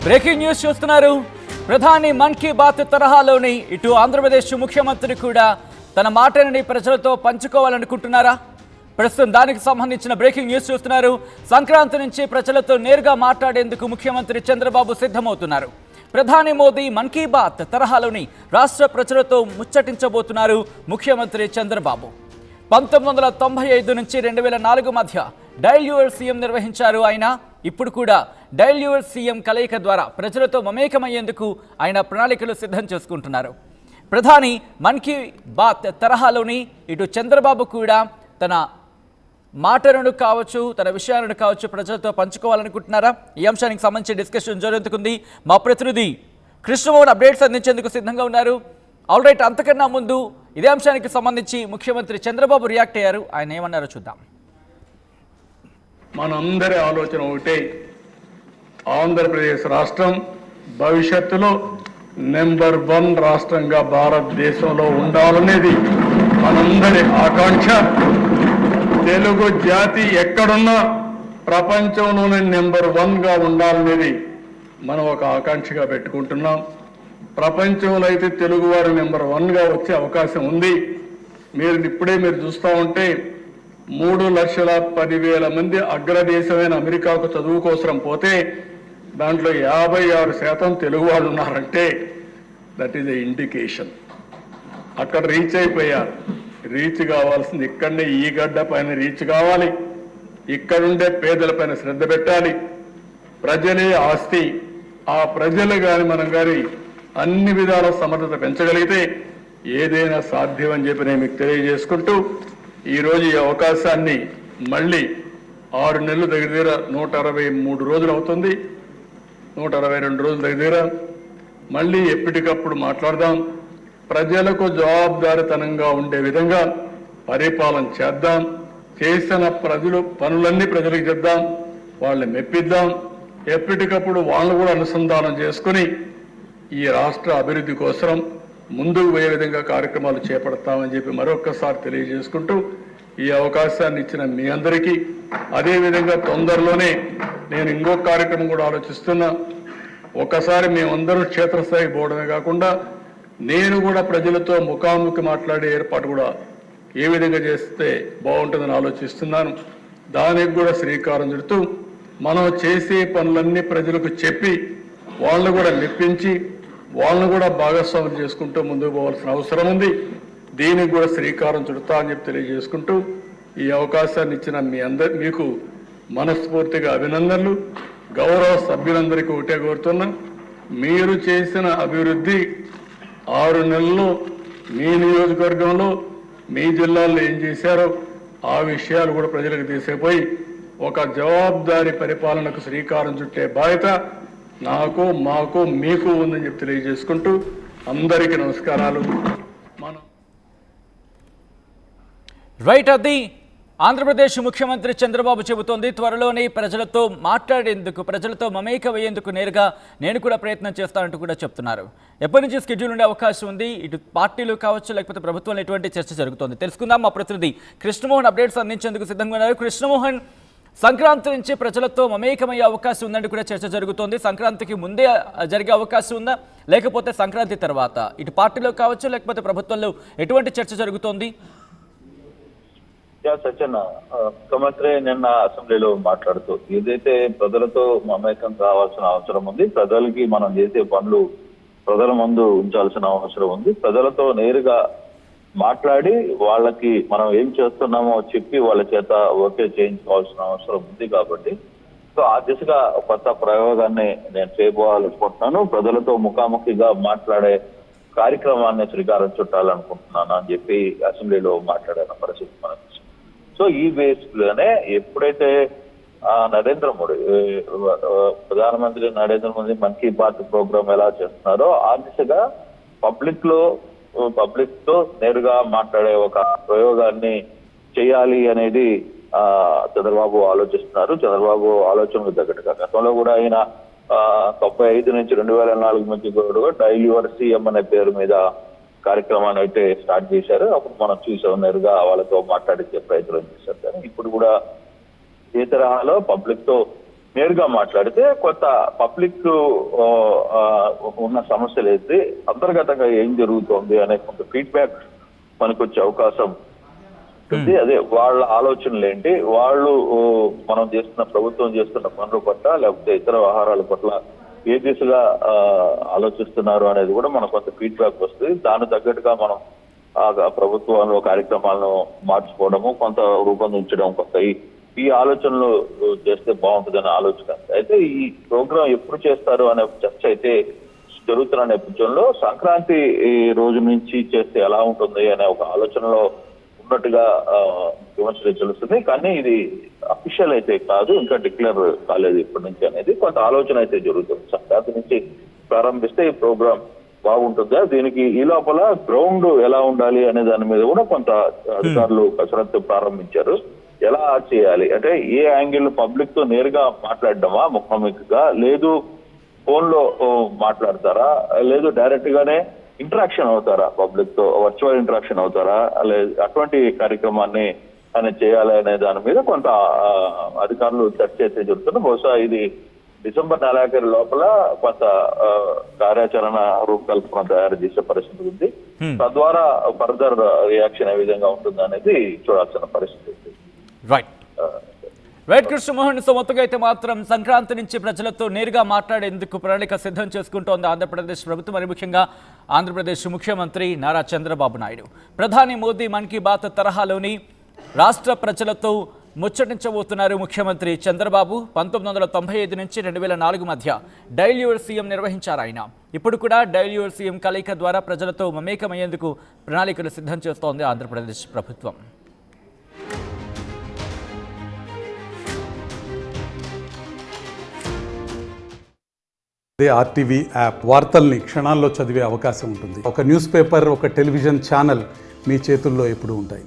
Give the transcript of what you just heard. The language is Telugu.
బ్రేకింగ్ న్యూస్ చూస్తున్నారు. ప్రధాని మన్ కీ బాత్ తరహాలోని ఇటు ఆంధ్రప్రదేశ్ ముఖ్యమంత్రి కూడా తన మాటని ప్రజలతో పంచుకోవాలనుకుంటున్నారా? ప్రస్తుతం దానికి సంబంధించిన బ్రేకింగ్ న్యూస్ చూస్తున్నారు. సంక్రాంతి నుంచి ప్రజలతో నేరుగా మాట్లాడేందుకు ముఖ్యమంత్రి చంద్రబాబు సిద్ధమవుతున్నారు. ప్రధాని మోదీ మన్ కీ బాత్ తరహాలోని రాష్ట్ర ప్రజలతో ముచ్చటించబోతున్నారు ముఖ్యమంత్రి చంద్రబాబు. 1995 నుంచి 2004 మధ్య డయల్ యువర్ సీఎం నిర్వహించారు ఆయన. ఇప్పుడు కూడా డయల్ యువర్ సీఎం కలయిక ద్వారా ప్రజలతో మమేకమయ్యేందుకు ఆయన ప్రణాళికలు సిద్ధం చేసుకుంటున్నారు. ప్రధాని మన్ కీ బాత్ తరహాలోని ఇటు చంద్రబాబు కూడా తన మాటలను కావచ్చు, తన విషయాలను కావచ్చు ప్రజలతో పంచుకోవాలనుకుంటున్నారా? ఈ అంశానికి సంబంధించి డిస్కషన్ జరుగుతుంది. మా ప్రతినిధి కృష్ణమోహన్ అప్డేట్స్ అందించేందుకు సిద్ధంగా ఉన్నారు. ఆల్రైట్, అంతకన్నా ముందు ఇదే అంశానికి సంబంధించి ముఖ్యమంత్రి చంద్రబాబు రియాక్ట్ అయ్యారు. ఆయన ఏమన్నారో చూద్దాం. మనందరి ఆలోచన ఒకటే, ఆంధ్రప్రదేశ్ రాష్ట్రం భవిష్యత్తులో నెంబర్ 1 రాష్ట్రంగా భారతదేశంలో ఉండాలనేది మనందరి ఆకాంక్ష. తెలుగు జాతి ఎక్కడున్నా ప్రపంచంలోనే నెంబర్ 1గా ఉండాలనేది మనం ఒక ఆకాంక్షగా పెట్టుకుంటున్నాం. ప్రపంచంలో అయితే తెలుగువారు నెంబర్ 1గా వచ్చే అవకాశం ఉంది. మీరు చూస్తూ ఉంటే 3,10,000 మంది అగ్రదేశమైన అమెరికాకు చదువు కోసం పోతే దాంట్లో 56% తెలుగు వాళ్ళు ఉన్నారంటే దట్ ఈజ్ ఎ ఇండికేషన్. అక్కడ రీచ్ అయిపోయారు. రీచ్ కావాల్సింది ఇక్కడనే, ఈ గడ్డ పైన రీచ్ కావాలి. ఇక్కడుండే పేదల పైన శ్రద్ధ పెట్టాలి. ప్రజలే ఆస్తి. ఆ ప్రజలు కానీ మనం కానీ అన్ని విధాల సమర్థత పెంచగలిగితే ఏదైనా సాధ్యం అని చెప్పి నేను మీకు తెలియజేసుకుంటూ ఈరోజు ఈ అవకాశాన్ని మళ్ళీ 6 నెలలు దగ్గర 163 రోజులు అవుతుంది, 162 రోజులు దగ్గర మళ్ళీ ఎప్పటికప్పుడు మాట్లాడదాం. ప్రజలకు జవాబుదారితనంగా ఉండే విధంగా పరిపాలన చేద్దాం. చేసిన పనులన్నీ ప్రజలకు చెప్దాం, వాళ్ళని మెప్పిద్దాం. ఎప్పటికప్పుడు వాళ్ళు కూడా అనుసంధానం చేసుకుని ఈ రాష్ట్ర అభివృద్ధి కోసం ముందుకు పోయే విధంగా కార్యక్రమాలు చేపడతామని చెప్పి మరొక్కసారి తెలియజేసుకుంటూ ఈ అవకాశాన్ని ఇచ్చిన మీ అందరికీ, అదేవిధంగా తొందరలోనే నేను ఇంకొక కార్యక్రమం కూడా ఆలోచిస్తున్నా. ఒకసారి మేమందరూ క్షేత్రస్థాయికి పోవడమే కాకుండా నేను కూడా ప్రజలతో ముఖాముఖి మాట్లాడే ఏర్పాటు కూడా ఏ విధంగా చేస్తే బాగుంటుందని ఆలోచిస్తున్నాను. దానికి కూడా శ్రీకారం చుడుతూ మనం చేసే పనులన్నీ ప్రజలకు చెప్పి వాళ్ళను కూడా మెప్పించి వాళ్ళను కూడా భాగస్వాములు చేసుకుంటూ ముందుకు పోవాల్సిన అవసరం ఉంది. దీనికి కూడా శ్రీకారం చుడతా అని చెప్పి తెలియజేసుకుంటూ ఈ అవకాశాన్ని ఇచ్చిన మీకు మనస్ఫూర్తిగా అభినందనలు. గౌరవ సభ్యులందరికీ ఒకటే కోరుతున్నా, మీరు చేసిన అభివృద్ధి 6 నెలల్లో మీ నియోజకవర్గంలో మీ జిల్లాల్లో ఏం చేశారో ఆ విషయాలు కూడా ప్రజలకు తీసుకుపోయి ఒక జవాబుదారీ పరిపాలనకు శ్రీకారం చుట్టే బాధ్యత నాకు, మాకు, మీకు ఉందని చెప్పి తెలియజేసుకుంటూ అందరికీ నమస్కారాలు. రైట్, అది ఆంధ్రప్రదేశ్ ముఖ్యమంత్రి చంద్రబాబు చెబుతోంది. త్వరలోనే ప్రజలతో మాట్లాడేందుకు, ప్రజలతో మమేకమయ్యేందుకు నేరుగా నేను కూడా ప్రయత్నం చేస్తానంటూ కూడా చెప్తున్నారు. ఎప్పటి నుంచి స్కెడ్యూల్ ఉండే అవకాశం ఉంది? ఇటు పార్టీలు కావచ్చు, లేకపోతే ప్రభుత్వంలో ఎటువంటి చర్చ జరుగుతోంది తెలుసుకుందాం. మా ప్రతినిధి కృష్ణమోహన్ అప్డేట్స్ అందించేందుకు సిద్ధంగా ఉన్నారు. కృష్ణమోహన్, సంక్రాంతి నుంచి ప్రజలతో మమేకమయ్యే అవకాశం ఉందంటూ కూడా చర్చ జరుగుతోంది. సంక్రాంతికి ముందే జరిగే అవకాశం ఉందా, లేకపోతే సంక్రాంతి తర్వాత ఇటు పార్టీలో కావచ్చు, లేకపోతే ప్రభుత్వంలో ఎటువంటి చర్చ జరుగుతోంది? సత్యన్న, ముఖ్యమంత్రి నిన్న అసెంబ్లీలో మాట్లాడుతూ ఏదైతే ప్రజలతో మమేకం కావాల్సిన అవసరం ఉంది, ప్రజలకి మనం చేసే పనులు ప్రజల ముందు ఉంచాల్సిన అవసరం ఉంది, ప్రజలతో నేరుగా మాట్లాడి వాళ్ళకి మనం ఏం చేస్తున్నామో చెప్పి వాళ్ళ చేత ఓకే చేయించుకోవాల్సిన అవసరం ఉంది. కాబట్టి సో ఆ దిశగా కొత్త ప్రయోగాన్ని నేను చేయబోవాలనుకుంటున్నాను. ప్రజలతో ముఖాముఖిగా మాట్లాడే కార్యక్రమాన్ని శ్రీకారం చుట్టాలనుకుంటున్నాను అని చెప్పి అసెంబ్లీలో మాట్లాడిన పరిస్థితి మనకు. సో ఈ బేస్ లోనే ఎప్పుడైతే నరేంద్ర మోడీ, ప్రధానమంత్రి నరేంద్ర మోదీ మన్ కీ బాత్ ప్రోగ్రామ్ ఎలా చేస్తున్నారో ఆ దిశగా పబ్లిక్ తో నేరుగా మాట్లాడే ఒక ప్రయోగాన్ని చేయాలి అనేది చంద్రబాబు ఆలోచిస్తున్నారు. చంద్రబాబు ఆలోచనకు తగ్గట్టుగా గతంలో కూడా ఆయన 95 నుంచి 2004 మధ్య కూడా డైల్ యువర్ సీఎం అనే పేరు మీద కార్యక్రమాన్ని అయితే స్టార్ట్ చేశారు. అప్పుడు మనం చూసాం, నేరుగా వాళ్ళతో మాట్లాడించే ప్రయత్నం చేశారు. కానీ ఇప్పుడు కూడా ఏ తరహాలో పబ్లిక్ తో నేరుగా మాట్లాడితే కొంత పబ్లిక్ ఉన్న సమస్యలు అయితే అంతర్గతంగా ఏం జరుగుతోంది అనే కొంత ఫీడ్బ్యాక్ మనకు వచ్చే అవకాశం ఉంది. అదే వాళ్ళ ఆలోచనలు ఏంటి, వాళ్ళు మనం ప్రభుత్వం చేస్తున్న పనుల పట్ల లేకపోతే ఇతర వ్యవహారాల పట్ల ఏ దిశగా ఆలోచిస్తున్నారు అనేది కూడా మనకు కొంత ఫీడ్బ్యాక్ వస్తుంది. దానికి తగ్గట్టుగా మనం ప్రభుత్వంలో కార్యక్రమాలను మార్చుకోవడము, కొంత రూపొందించడం, కొంత ఈ ఆలోచనలు చేస్తే బాగుంటుందనే ఆలోచన. అయితే ఈ ప్రోగ్రాం ఎప్పుడు చేస్తారు అనే చర్చ అయితే జరుగుతున్న నేపథ్యంలో సంక్రాంతి రోజు నుంచి చేస్తే ఎలా ఉంటుంది అనే ఒక ఆలోచనలో ఉన్నట్టుగా ముఖ్యమంత్రి తెలుస్తుంది. కానీ ఇది అఫీషియల్ అయితే కాదు, ఇంకా డిక్లేర్ కాలేదు ఇప్పటి నుంచి అనేది కొంత ఆలోచన అయితే జరుగుతుంది. సంక్రాంతి నుంచి ప్రారంభిస్తే ఈ ప్రోగ్రాం బాగుంటుందా, దీనికి ఈ లోపల గ్రౌండ్ ఎలా ఉండాలి అనే దాని మీద కూడా కొంత అధికారులు కసరత్తు ప్రారంభించారు. ఎలా చేయాలి అంటే ఏ యాంగిల్ పబ్లిక్ తో నేరుగా మాట్లాడడమా ముఖాముఖిగా, లేదు ఫోన్ లో మాట్లాడతారా, లేదు డైరెక్ట్ గానే ఇంటరాక్షన్ అవుతారా, పబ్లిక్ తో వర్చువల్ ఇంటరాక్షన్ అవుతారా, లేదు అటువంటి కార్యక్రమాన్ని ఆయన చేయాలి అనే దాని మీద కొంత అధికారులు చర్చ అయితే జరుగుతుంది. బహుశా ఇది డిసెంబర్ 4 లోపల కొంత కార్యాచరణ రూపకల్పన తయారు చేసే పరిస్థితి ఉంది. తద్వారా ఫర్దర్ రియాక్షన్ ఏ విధంగా ఉంటుంది అనేది చూడాల్సిన పరిస్థితి ఉంది. రైట్ కృష్ణమోహన్, సో మొత్తంగా అయితే మాత్రం సంక్రాంతి నుంచి ప్రజలతో నేరుగా మాట్లాడేందుకు ప్రణాళిక సిద్ధం చేసుకుంటోంది ఆంధ్రప్రదేశ్ ప్రభుత్వం, మరి ముఖ్యంగా ఆంధ్రప్రదేశ్ ముఖ్యమంత్రి నారా చంద్రబాబు నాయుడు. ప్రధాని మోదీ మన్ కీ బాత్ తరహాలోని రాష్ట్ర ప్రజలతో ముచ్చటించబోతున్నారు ముఖ్యమంత్రి చంద్రబాబు. 1995 నుంచి 2004 మధ్య డైల్ యువర్ సీఎం నిర్వహించారు ఆయన. ఇప్పుడు కూడా డైల్ యువర్ సీఎం కలయిక ద్వారా ప్రజలతో మమేకమయ్యేందుకు ప్రణాళికలు సిద్ధం చేస్తోంది ఆంధ్రప్రదేశ్ ప్రభుత్వం. అదే ఆర్టీవీ యాప్ వార్తల్ని క్షణాల్లో చదివే అవకాశం ఉంటుంది. ఒక న్యూస్ పేపర్, ఒక టెలివిజన్ ఛానల్ మీ చేతుల్లో ఎప్పుడూ ఉంటాయి.